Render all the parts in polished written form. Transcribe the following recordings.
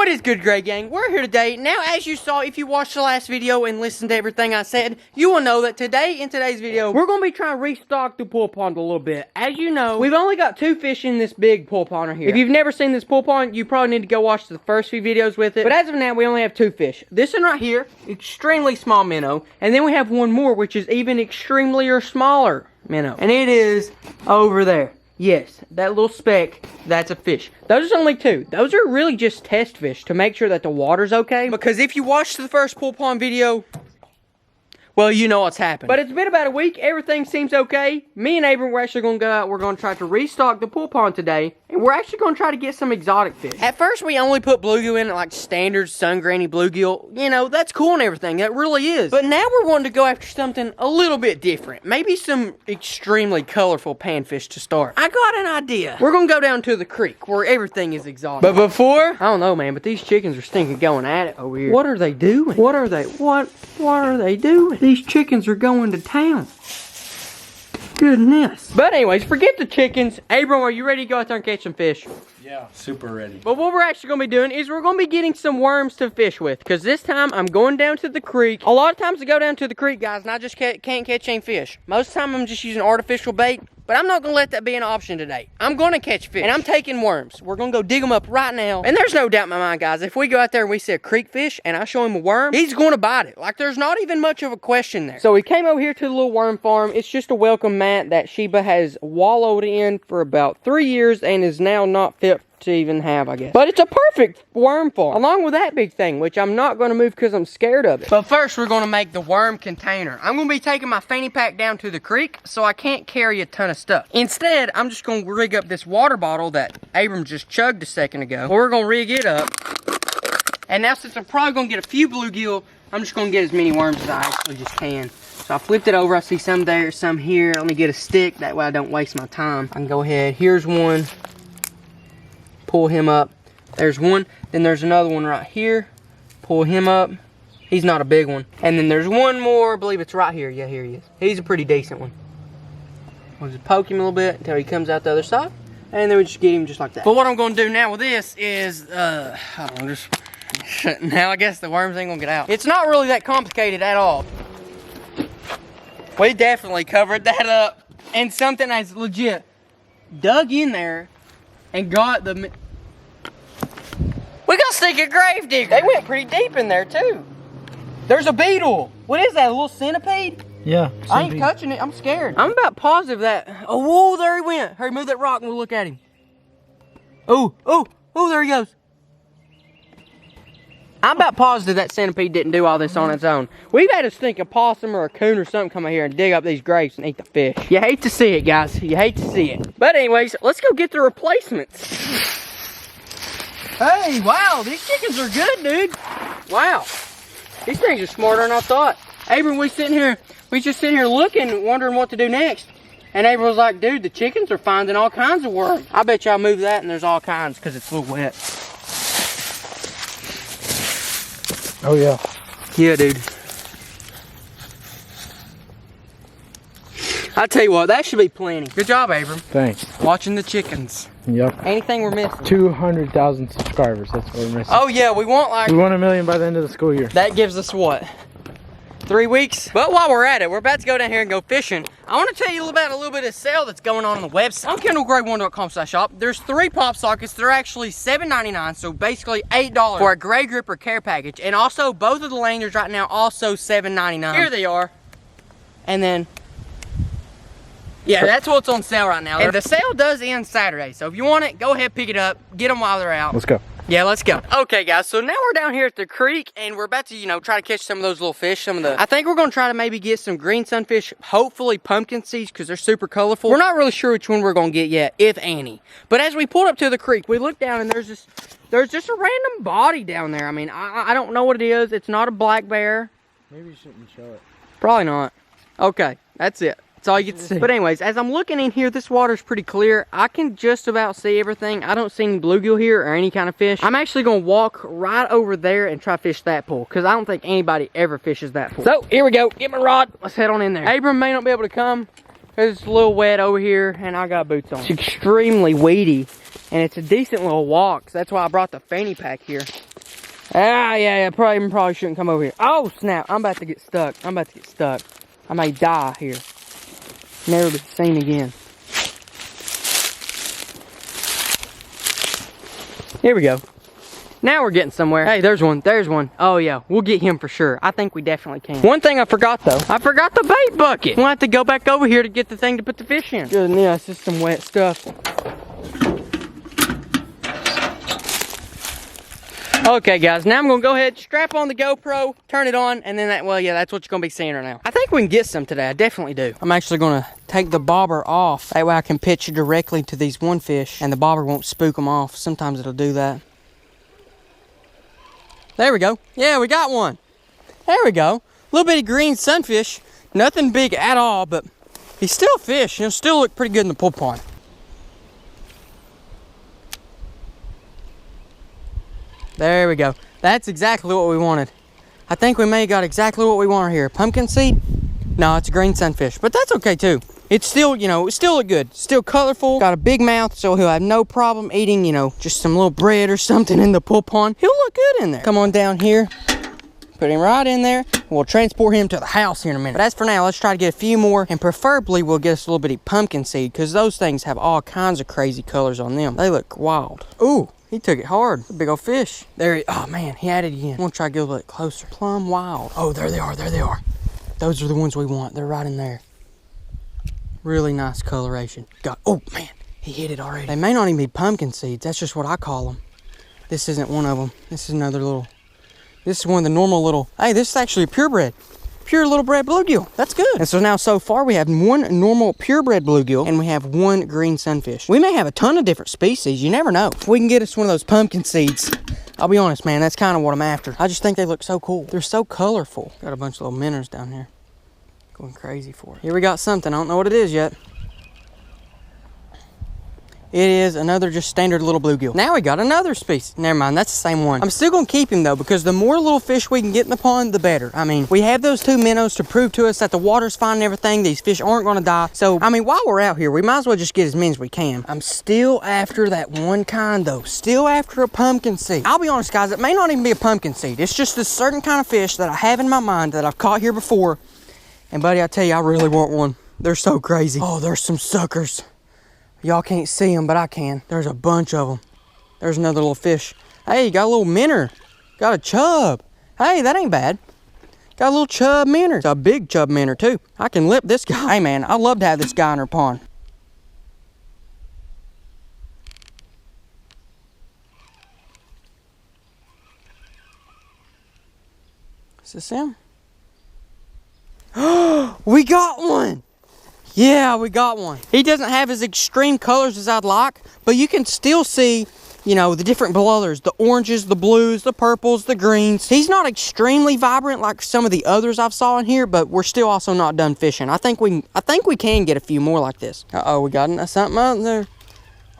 What is good, Gray Gang? We're here today. Now, as you saw, if you watched the last video and listened to everything I said, you will know that in today's video, we're going to be trying to restock the pool pond a little bit. As you know, we've only got 2 fish in this big pool pond right here. If you've never seen this pool pond, you probably need to go watch the first few videos with it. But as of now, we only have 2 fish. This one right here, extremely small minnow. And then we have one more, which is even extremely smaller minnow. And it is over there. Yes, that little speck, that's a fish. Those are only 2. Those are really just test fish to make sure that the water's okay. Because if you watched the first pool pond video, well, you know what's happened. But it's been about a week. Everything seems okay. Me and Abram, we're actually going to go out. We're going to try to restock the pool pond today. And we're actually going to try to get some exotic fish. At first, we only put bluegill in it, like standard sun granny bluegill. You know, that's cool and everything. That really is. But now we're wanting to go after something a little bit different. Maybe some extremely colorful panfish to start. I got an idea. We're going to go down to the creek where everything is exotic. But before, I don't know, man, but these chickens are stinking going at it over here. What are they doing? What are they doing? These chickens are going to town. Goodness. But anyways, forget the chickens. Abram, are you ready to go out there and catch some fish? Yeah, super ready. But what we're actually going to be doing is we're going to be getting some worms to fish with. Because this time, I'm going down to the creek. A lot of times I go down to the creek, guys, and I just can't catch any fish. Most of the time, I'm just using artificial bait. But I'm not going to let that be an option today. I'm going to catch fish. And I'm taking worms. We're going to go dig them up right now. And there's no doubt in my mind, guys, if we go out there and we see a creek fish and I show him a worm, he's going to bite it. Like, there's not even much of a question there. So we came over here to the little worm farm. It's just a welcome mat that Sheba has wallowed in for about 3 years and is now not fit to even have, I guess. But it's a perfect worm farm, along with that big thing, which I'm not going to move because I'm scared of it. But first, we're going to make the worm container. I'm going to be taking my fanny pack down to the creek, so I can't carry a ton of stuff. Instead, I'm just going to rig up this water bottle that Abram just chugged a second ago. We're going to rig it up. And now, since I'm probably going to get a few bluegill, I'm just going to get as many worms as I actually just can. So I flipped it over. I see some there, some here. Let me get a stick. That way I don't waste my time. I can go ahead. Here's one. Pull him up. There's one. Then there's another one right here. Pull him up. He's not a big one. And then there's one more. I believe it's right here. Yeah, here he is. He's a pretty decent one. We'll just poke him a little bit until he comes out the other side. And then we just get him just like that. But what I'm going to do now with this is, I don't know, just... now I guess the worms ain't going to get out. It's not really that complicated at all. We definitely covered that up. And something that's legit dug in there and got the... We got stinking grave digger. They went pretty deep in there too. There's a beetle. What is that, a little centipede? Yeah. I ain't touching it, I'm scared. I'm about positive that... Oh, whoa, there he went. Hurry, move that rock and we'll look at him. Oh, there he goes. I'm about positive that centipede didn't do all this on its own. We've had a stinking possum or a coon or something come out here and dig up these graves and eat the fish. You hate to see it, guys. You hate to see it. But anyways, let's go get the replacements. Hey, wow, these chickens are good, dude. Wow. These things are smarter than I thought. Abram, we just sitting here looking, wondering what to do next. And Abram was like, dude, the chickens are finding all kinds of worms. I bet y'all move that and there's all kinds because it's a little wet. Oh, yeah. Yeah, dude. I tell you what, that should be plenty. Good job, Abram. Thanks. Watching the chickens. Yep. Anything we're missing? 200,000 subscribers. That's what we're missing. Oh, yeah, we want We want 1 million by the end of the school year. That gives us what? 3 weeks? But while we're at it, we're about to go down here and go fishing. I want to tell you about a little bit of sale that's going on the website. On KendallGray1.com/shop. There's 3 pop sockets. They're actually $7.99, so basically $8 for a gray gripper care package. And also, both of the lanyards right now also $7.99. Here they are. And then, yeah, that's what's on sale right now. And the sale does end Saturday, so if you want it, go ahead, pick it up. Get them while they're out. Let's go. Yeah, let's go. Okay, guys, so now we're down here at the creek, and we're about to, you know, try to catch some of those little fish. I think we're going to try to maybe get some green sunfish, hopefully pumpkin seeds, because they're super colorful. We're not really sure which one we're going to get yet, if any. But as we pulled up to the creek, we looked down, and there's just a random body down there. I mean, I don't know what it is. It's not a black bear. Maybe you shouldn't show it. Probably not. Okay, that's it. That's all you get to see. But anyways, as I'm looking in here, this water's pretty clear. I can just about see everything. I don't see any bluegill here or any kind of fish. I'm actually going to walk right over there and try to fish that pool because I don't think anybody ever fishes that pool. So, here we go. Get my rod. Let's head on in there. Abram may not be able to come because it's a little wet over here and I got boots on. It's extremely weedy and it's a decent little walk. So that's why I brought the fanny pack here. Yeah, probably shouldn't come over here. Oh, snap. I'm about to get stuck. I may die here. Never be seen again. Here we go. Now we're getting somewhere. Hey, there's one. Oh yeah, we'll get him for sure. I think we definitely can. One thing I forgot though. I forgot the bait bucket. We'll have to go back over here to get the thing to put the fish in. Yeah, it's just some wet stuff. Okay guys, now I'm gonna go ahead, strap on the GoPro, turn it on, and then that's what you're gonna be seeing right now. I think we can get some today, I definitely do. I'm actually gonna take the bobber off. That way I can pitch it directly to these one fish, and the bobber won't spook them off. Sometimes it'll do that. There we go. Yeah, we got one. There we go. Little bitty green sunfish. Nothing big at all, but he's still a fish. He'll still look pretty good in the pool pond. There we go. That's exactly what we wanted. I think we may have got exactly what we wanted here. Pumpkin seed? No, it's a green sunfish, but that's okay too. It's still, it still look good. Still colorful. Got a big mouth, so he'll have no problem eating, just some little bread or something in the pool pond. He'll look good in there. Come on down here. Put him right in there. We'll transport him to the house here in a minute. But as for now, let's try to get a few more, and preferably we'll get us a little bitty pumpkin seed, because those things have all kinds of crazy colors on them. They look wild. Ooh. He took it hard. A big old fish. Oh man, he had it again. I'm gonna try to get a little bit closer. Plum wild. Oh, there they are. Those are the ones we want. They're right in there. Really nice coloration. Oh man, he hit it already. They may not even be pumpkin seeds. That's just what I call them. This isn't one of them. This is another little. This is one of the normal little. Hey, this is actually a purebred. Pure little bred bluegill. That's good. And so now so far we have one normal purebred bluegill and we have one green sunfish. We may have a ton of different species. You never know. If we can get us one of those pumpkin seeds, I'll be honest, man, that's kind of what I'm after. I just think they look so cool. They're so colorful. Got a bunch of little minnows down here. Going crazy for it. Here we got something. I don't know what it is yet. It is another just standard little bluegill. Now we got another species. Never mind, that's the same one. I'm still gonna keep him though, because the more little fish we can get in the pond, the better. I mean, we have those two minnows to prove to us that the water's fine and everything. These fish aren't gonna die. So, I mean, while we're out here, we might as well just get as many as we can. I'm still after that one kind though. Still after a pumpkin seed. I'll be honest guys, it may not even be a pumpkin seed. It's just a certain kind of fish that I have in my mind that I've caught here before. And buddy, I tell you, I really want one. They're so crazy. Oh, there's some suckers. Y'all can't see them, but I can. There's a bunch of them. There's another little fish. Hey, got a little minnow. Got a chub. Hey, that ain't bad. Got a little chub minnow. It's a big chub minnow, too. I can lip this guy. Hey, man, I'd love to have this guy in our pond. Is this him? We got one! Yeah, we got one. He doesn't have as extreme colors as I'd like, but you can still see, the different colors. The oranges, the blues, the purples, the greens. He's not extremely vibrant like some of the others I've saw in here, but we're still also not done fishing. I think we can get a few more like this. Uh-oh, we got something out there.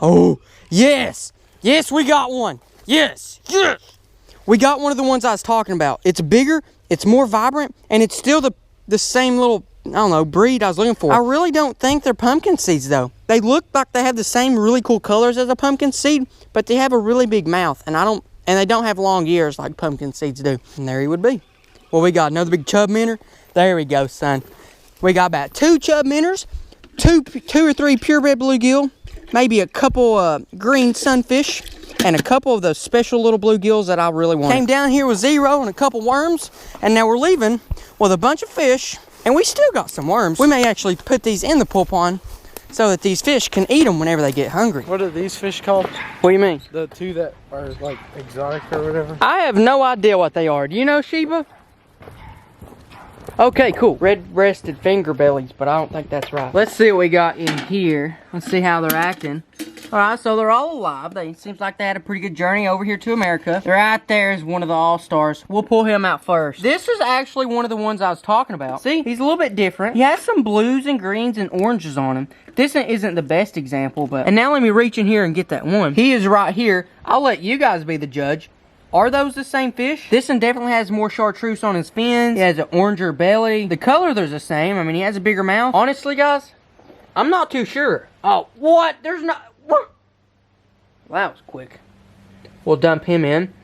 Oh, yes. Yes, we got one. Yes. Yes. We got one of the ones I was talking about. It's bigger, it's more vibrant, and it's still the same little, I don't know, breed I was looking for. I really don't think they're pumpkin seeds though. They look like they have the same really cool colors as a pumpkin seed, but they have a really big mouth, and they don't have long ears like pumpkin seeds do. And there he would be. Well, we got another big chub minnow. There we go, son. We got about 2 chub minnows, two or three purebred bluegill, maybe a couple green sunfish, and a couple of those special little bluegills that I really wanted. Came down here with 0 and a couple worms, and now we're leaving with a bunch of fish. And we still got some worms. We may actually put these in the pool pond so that these fish can eat them whenever they get hungry. What are these fish called? What do you mean? The two that are like exotic or whatever? I have no idea what they are. Do you know, Sheba? Okay, cool. Red-breasted finger bellies, but I don't think that's right. Let's see what we got in here. Let's see how they're acting. Alright, so they're all alive. Seems like they had a pretty good journey over here to America. Right there is one of the all-stars. We'll pull him out first. This is actually one of the ones I was talking about. See, he's a little bit different. He has some blues and greens and oranges on him. This isn't the best example, but... And now let me reach in here and get that one. He is right here. I'll let you guys be the judge. Are those the same fish? This one definitely has more chartreuse on his fins. He has an oranger belly. The color, there's the same. I mean, he has a bigger mouth. Honestly, guys, I'm not too sure. Oh, what? There's not... Well, that was quick. We'll dump him in.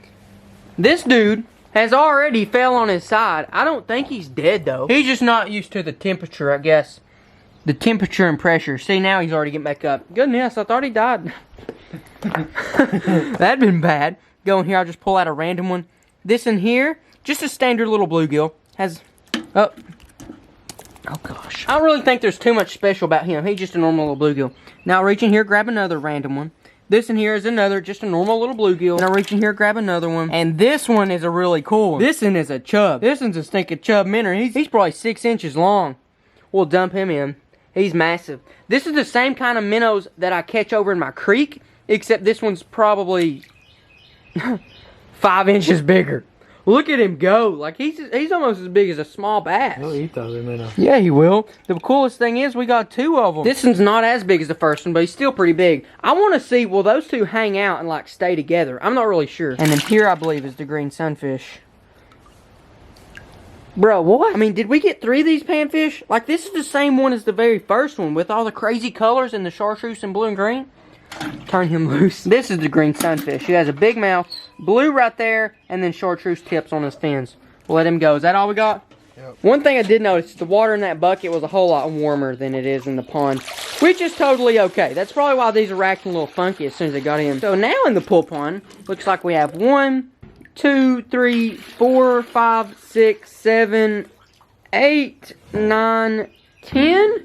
This dude has already fell on his side. I don't think he's dead though. He's just not used to the temperature, I guess. The temperature and pressure. See, now he's already getting back up. Goodness, I thought he died. That'd been bad. Go in here, I'll just pull out a random one. This in here, just a standard little bluegill. Has, oh gosh. I don't really think there's too much special about him. He's just a normal little bluegill. Now reach in here, grab another random one. This in here is another, just a normal little bluegill. Now reach in here, grab another one. And this one is a really cool one. This one is a chub. This one's a stinking chub minnow. He's probably 6 inches long. We'll dump him in. He's massive. This is the same kind of minnows that I catch over in my creek, except this one's probably 5 inches bigger. Look at him go. Like, he's almost as big as a small bass. He'll eat those minnows. Yeah, he will. The coolest thing is we got 2 of them. This one's not as big as the first one, but he's still pretty big. I want to see, will those 2 hang out and, like, stay together? I'm not really sure. And then here, I believe, is the green sunfish. Bro, what? I mean, did we get 3 of these panfish? Like, this is the same one as the very first one with all the crazy colors and the chartreuse and blue and green. Turn him loose. This is the green sunfish. He has a big mouth, blue right there, and then chartreuse tips on his fins. We'll let him go. Is that all we got? Yep. One thing I did notice, the water in that bucket was a whole lot warmer than it is in the pond, which is totally okay. That's probably why these are acting a little funky as soon as they got in. So now in the pool pond, looks like we have 1, 2, 3, 4, 5, 6, 7, 8, 9, 10.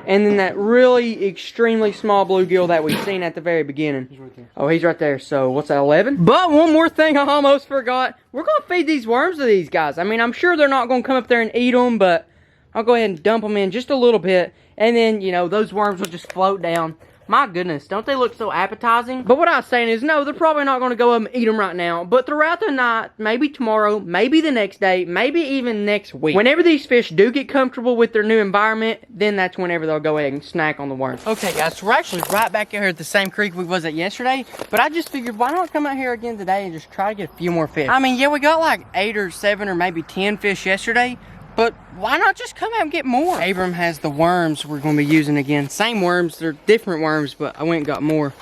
And then that really extremely small bluegill that we've seen at the very beginning. He's right there. Oh, he's right there. So, what's that, 11? But one more thing I almost forgot. We're going to feed these worms to these guys. I mean, I'm sure they're not going to come up there and eat them, but I'll go ahead and dump them in just a little bit. And then, you know, those worms will just float down. My goodness, don't they look so appetizing? But what I was saying is, no, they're probably not going to go up and eat them right now. But throughout the night, maybe tomorrow, maybe the next day, maybe even next week. Whenever these fish do get comfortable with their new environment, then that's whenever they'll go ahead and snack on the worms. Okay, guys, so we're actually right back out here at the same creek we was at yesterday. But I just figured, why not come out here again today and just try to get a few more fish? I mean, yeah, we got like 8 or 7 or maybe 10 fish yesterday. But why not just come out and get more? Abram has the worms we're going to be using again. Same worms, they're different worms, but I went and got more.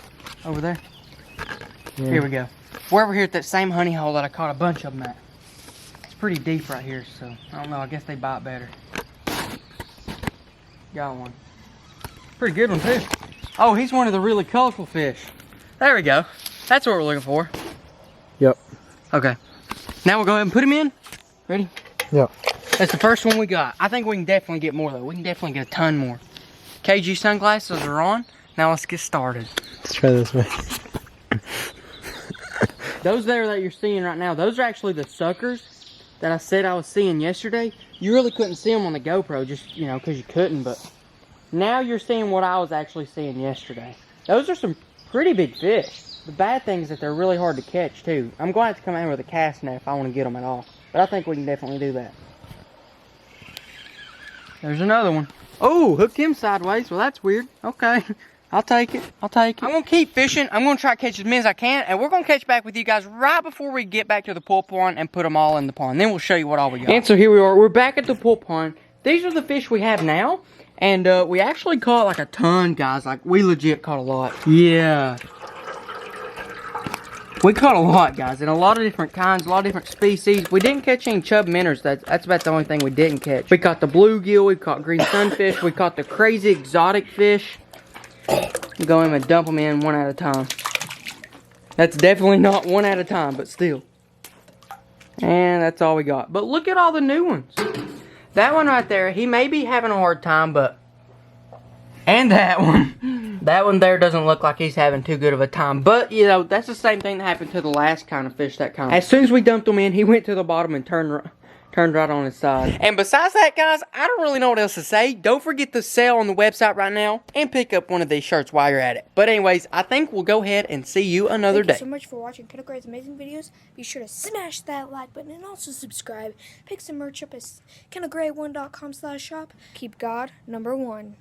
Over there. Yeah. Here we go. We're over here at that same honey hole that I caught a bunch of them at. It's pretty deep right here, so I don't know, I guess they bite better. Got one. Pretty good one too. Oh, he's one of the really colorful fish. There we go. That's what we're looking for. Yep. Okay. Now we'll go ahead and put him in. Ready? Yep. That's the first one we got. I think we can definitely get more though. We can definitely get a ton more. KG sunglasses are on. Now let's get started. Let's try this way. Those there that you're seeing right now, those are actually the suckers that I said I was seeing yesterday. You really couldn't see them on the GoPro, just, you know, because you couldn't, but now you're seeing what I was actually seeing yesterday. Those are some pretty big fish. The bad thing is that they're really hard to catch too. I'm going to have to come out here with a cast net if I want to get them at all. But I think we can definitely do that. There's another one. Oh, hooked him sideways. Well, that's weird. Okay. I'll take it. I'll take it. I'm going to keep fishing. I'm going to try to catch as many as I can. And we're going to catch back with you guys right before we get back to the pool pond and put them all in the pond. Then we'll show you what all we got. And so here we are. We're back at the pool pond. These are the fish we have now. And we actually caught like a ton, guys. Like, we legit caught a lot. Yeah. We caught a lot, guys, and a lot of different kinds, a lot of different species. We didn't catch any chub minnows. That's about the only thing we didn't catch. We caught the bluegill, we caught green sunfish, we caught the crazy exotic fish. Go in and dump them in one at a time. That's definitely not one at a time, but still. And that's all we got. But look at all the new ones. That one right there, he may be having a hard time, but... And that one. That one there doesn't look like he's having too good of a time. But, you know, that's the same thing that happened to the last kind of fish that come. As soon as we dumped him in, he went to the bottom and turned right on his side. And besides that, guys, I don't really know what else to say. Don't forget to sell on the website right now and pick up one of these shirts while you're at it. But anyways, I think we'll go ahead and see you another day. Thank you so much for watching Kendall Gray's amazing videos. Be sure to smash that like button and also subscribe. Pick some merch up at kendallgray1.com/shop. Keep God #1.